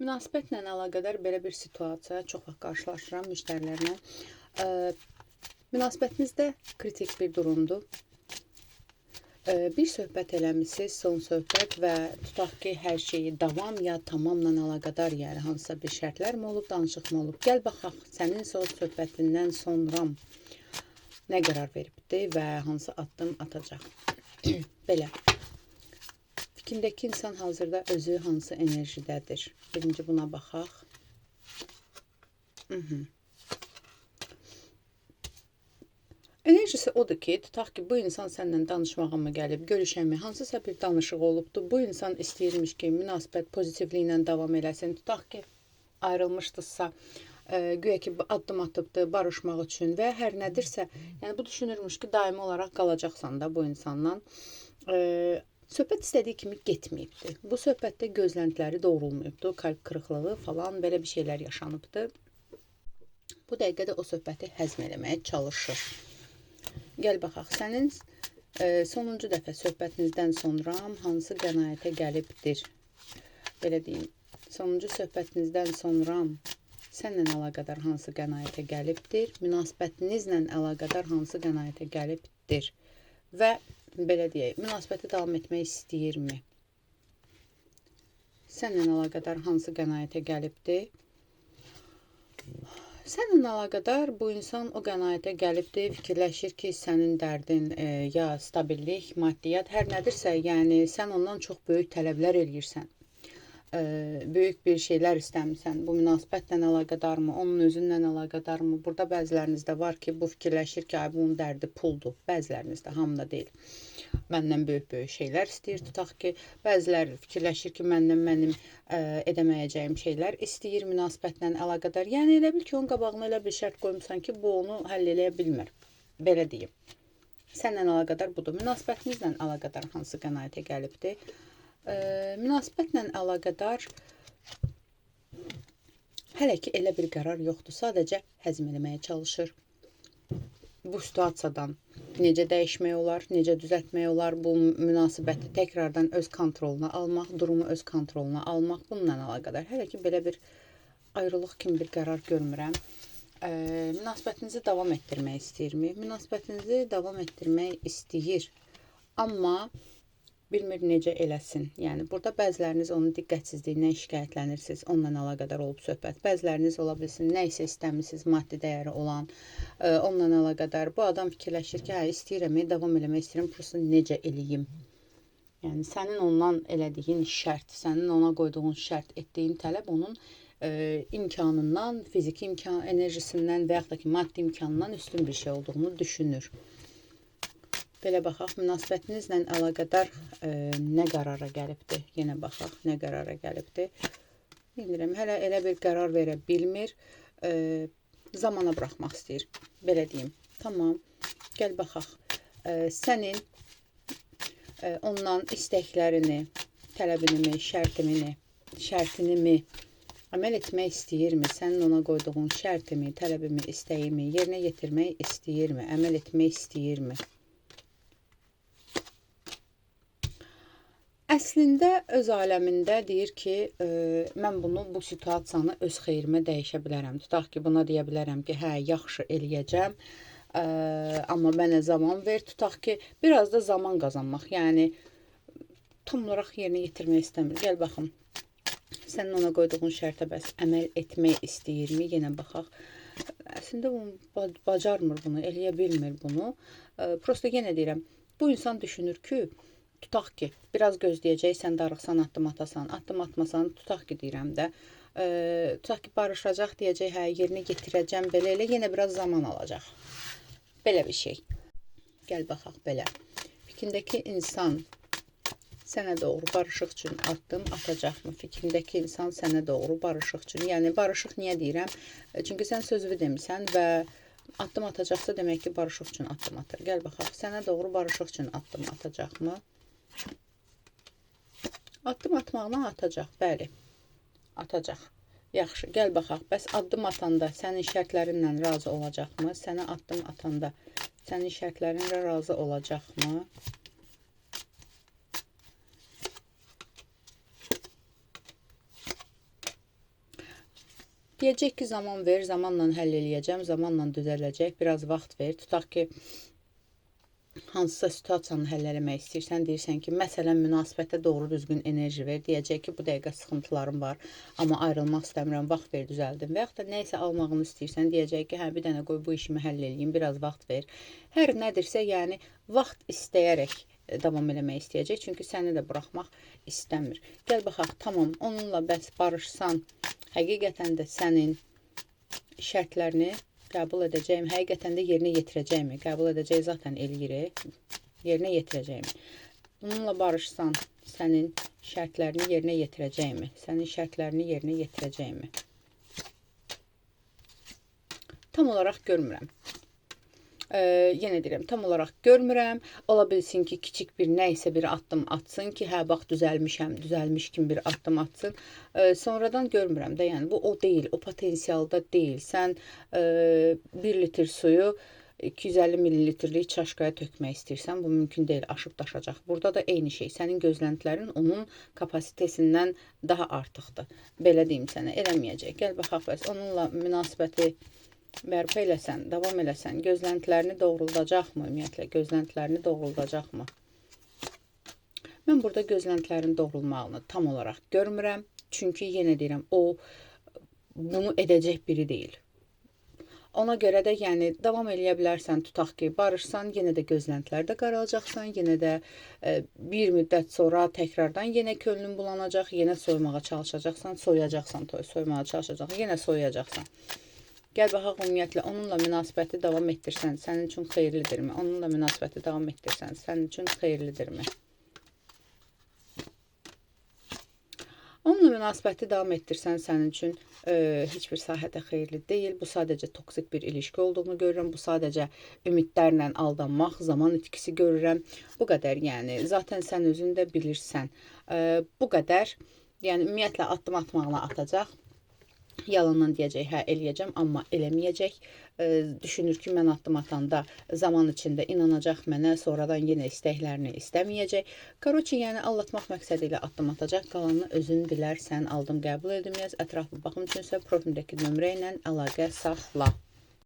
Münasibətlə əlaqədar belə bir situasiya çox vaxt qarşılaşıram müştərilərlə. Münasibətinizdə kritik bir durumdur. Bir söhbət eləmisiniz, son söhbət və tutaq ki, hər şeyi davam ya tamamla əlaqədar, yəni hansısa bir şərtlər mi olub, danışıq mı olub? Gəl baxaq, sənin son söhbətindən sonra nə qərar veribdi və hansı addım atacaq? Belə. Fikrindəki insan hazırda özü hansı enerjidədir? Birinci buna baxaq. Enerjisi odur ki, tutaq ki, bu insan səndən danışmağa mı gəlib, görüşə mi, hansısa bir danışıq olubdur. Bu insan istəyirmiş ki, münasibət pozitivliklə davam eləsin. Tutaq ki, ayrılmışdınızsa, güya ki, addım atıbdır barışmaq üçün və hər nədirsə, yəni bu düşünürmüş ki, daimi olaraq qalacaqsan da bu insanla. Söhbət istədiyi kimi getməyibdir. Bu söhbətdə gözləntiləri doğrulmayıbdır, kalp qırıqlığı falan belə bir şeylər yaşanıbdır. Bu dəqiqədə o söhbəti həzm eləməyə çalışır. Gəl baxaq, sənin sonuncu dəfə söhbətinizdən sonra hansı qənaətə gəlibdir? Belə deyim, sonuncu söhbətinizdən sonra sənlə əlaqədar hansı qənaətə gəlibdir? Münasibətinizlə əlaqədar hansı qənaətə gəlibdir? Və belə deyək, münasibəti davam etmək istəyirmi? Sənlə əlaqədar hansı qənaətə gəlibdir? Sənlə əlaqədar bu insan o qənaətə gəlibdir, fikirləşir ki, sənin dərdin ya stabillik, maddiyyat, hər nədirsə, yəni sən ondan çox böyük tələblər eləyirsən. Böyük bir şeylər istəmirsən. Bu münasibətlə əlaqədarmı, onun özünlə əlaqədarmı? Burada bəzilərinizdə var ki, bu fikirləşir ki, bunun dərdi puldur. Bəzilərinizdə, hamıda deyil. Məndən böyük şeylər istəyir. Tutaq ki, bəziləri fikirləşir ki, mənim edəməyəcəyim şeylər istəyir münasibətlə əlaqədar. Yəni elə bil ki, onun qabağına elə bir şərt qoymuşsan ki, bu onu həll eləyə bilmir. Belə deyim. Sənlə əlaqədar budur. Münasibətinizlə əlaqədar hansı qənaətə gəlibdir? Münasibətlə əlaqədar hələ ki elə bir qərar yoxdur. Sadəcə həzm eləməyə çalışır. Bu situasiyadan necə dəyişmək olar, necə düzəltmək olar, bu münasibəti təkrardan öz kontroluna almaq, durumu öz kontroluna almaq, bununla əlaqədar. Hələ ki belə bir ayrılıq kimi bir qərar görmürəm. Münasibətinizi davam etdirmək istəyirmi? Münasibətinizi davam etdirmək istəyir. Amma bilmir necə eləsin. Yəni, burada bəziləriniz onun diqqətsizliyindən şikayətlənirsiniz, onunla əlaqədar olub söhbət. Bəziləriniz ola bilsin, nə isə istəmirsiniz, maddi dəyəri olan, onunla əlaqədar. Bu adam fikirləşir ki, istəyirəm, davam eləmək istəyirəm, prosta necə eləyim? Yəni, sənin ondan elədiyin şərt, sənin ona qoyduğun şərt, etdiyin tələb onun imkanından, fiziki imkan, enerjisindən və yaxud da ki, maddi imkanından üstün bir şey olduğunu düşünür. Belə baxaq, münasibətinizlə əlaqədar nə qərara gəlibdir? Yenə baxaq, nə qərara gəlibdir? Bilmirəm, hələ elə bir qərar verə bilmir. Zamana buraxmaq istəyir. Belə deyim. Tamam, gəl baxaq. Sənin ondan istəklərini, tələbini, şərtini mi əməl etmək istəyirmi? Sənin ona qoyduğun şərtimi, tələbimi, istəyimi yerinə yetirmək istəyirmi? Əməl etmək istəyirmi? Əslində öz aləmində deyir ki, mən bu situasiyanı öz xeyrimə dəyişə bilərəm. Tutaq ki, buna deyə bilərəm ki, hə, yaxşı eləyəcəm, amma mənə zaman ver. Tutaq ki, biraz da zaman qazanmaq, yəni tam olaraq yerinə yetirmək istəmir. Gəl baxım, sənin ona qoyduğun şərtə bəs əməl etmək istəyirmi? Yenə baxaq. Əslində, bacarmır bunu, eləyə bilmir bunu. Prosta yenə deyirəm, bu insan düşünür ki, tutaq ki, biraz gözləyəcəksən, darıxsan, addım atasan, addım atmasan, tutaq ki, deyirəm də, tutaq ki, barışacaq, deyəcək, hə, yerinə getirəcəm, belə elə, yenə biraz zaman alacaq. Belə bir şey. Gəl baxaq, belə. Fikrindəki insan sənə doğru barışıq üçün addım atacaqmı? Fikrindəki insan sənə doğru barışıq üçün, yəni barışıq niyə deyirəm? Çünki sən sözünü demirsən və addım atacaqsa, demək ki, barışıq üçün addım atır. Gəl baxaq, sənə doğru barışıq üçün addım atacaqmı? Addım atmaqla atacaq, bəli, atacaq. Yaxşı, gəl baxaq, bəs addım atanda sənin şərtlərinlə razı olacaqmı? Sənə addım atanda sənin şərtlərinlə razı olacaqmı? Deyəcək ki, zaman ver, zamanla həll eləyəcəm, zamanla düzələcək, biraz vaxt ver. Tutaq ki, hansısa situasiyanı həll eləmək istəyirsən, deyirsən ki, məsələn, münasibətə doğru düzgün enerji ver, deyəcək ki, bu dəqiqə sıxıntılarım var, amma ayrılmaq istəmirəm, vaxt ver, düzəldim. Və yaxud da nə isə almağını istəyirsən, deyəcək ki, hə, bir dənə qoy bu işimi həll eləyim, biraz vaxt ver. Hər nədirsə, yəni vaxt istəyərək davam eləmək istəyəcək, çünki səni də buraxmaq istəmir. Gəl baxaq, tamam, onunla bəs barışsan, həqiqətən də sənin şərtlərini qəbul edəcəyim, həqiqətən də yerinə yetirəcəyimi, qəbul edəcək zaten eləyirik, yerinə yetirəcəyimi. Bununla barışsan, sənin şərtlərini yerinə yetirəcəyimi, sənin şərtlərini yerinə yetirəcəyimi. Tam olaraq görmürəm. Yenə deyirəm, tam olaraq görmürəm. Ola bilsin ki, kiçik bir nə isə bir addım atsın ki, hə, bax, düzəlmişəm, düzəlmiş kimi bir addım atsın. Sonradan görmürəm də, yəni bu o deyil, o potensialda deyil. Sən 1 litr suyu 250 millilitrlik çaşkaya tökmək istəyirsən, bu mümkün deyil, aşıb daşacaq. Burada da eyni şey, sənin gözləntilərin onun kapasitesindən daha artıqdır. Belə deyim sənə, eləməyəcək. Gəl baxaq, bəs onunla münasibəti bərpa eləsən, davam eləsən, gözləntilərini doğruldacaqmı? Ümumiyyətlə, gözləntilərini doğruldacaqmı? Mən burada gözləntilərin doğrulmağını tam olaraq görmürəm. Çünki yenə deyirəm, o bunu edəcək biri deyil. Ona görə də, yəni, davam eləyə bilərsən, tutaq ki, barışsan, yenə də gözləntilərdə qaralacaqsan, yenə də bir müddət sonra təkrardan yenə könlün bulanacaq, yenə soymağa çalışacaqsan, soyacaqsan, soymağa çalışacaqsan, yenə soyacaqsan. Gəl baxaq, ümumiyyətlə, onunla münasibəti davam etdirsən, sənin üçün xeyirlidirmi? Onunla münasibəti davam etdirsən, sənin üçün xeyirlidirmi? Onunla münasibəti davam etdirsən, sənin üçün heç bir sahədə xeyirli deyil. Bu sadəcə toksik bir ilişki olduğunu görürəm. Bu sadəcə ümidlərlə aldanmaq, zaman itkisi görürəm. Bu qədər, yəni, zaten sən özün də bilirsən. Bu qədər, yəni, ümumiyyətlə, addım atmağına atacaq. Yalandan deyəcək, hə, eləyəcəm, amma eləməyəcək. Düşünür ki, mən addım atanda zaman içində inanacaq mənə, sonradan yenə istəklərini istəməyəcək. Qaroçi, yəni aldatmaq məqsədi ilə addım atacaq, qalanını özün bilərsən, aldım, qəbul edilməyəz. Ətraflı baxım üçünsə profildəki nömrə ilə əlaqə saxla.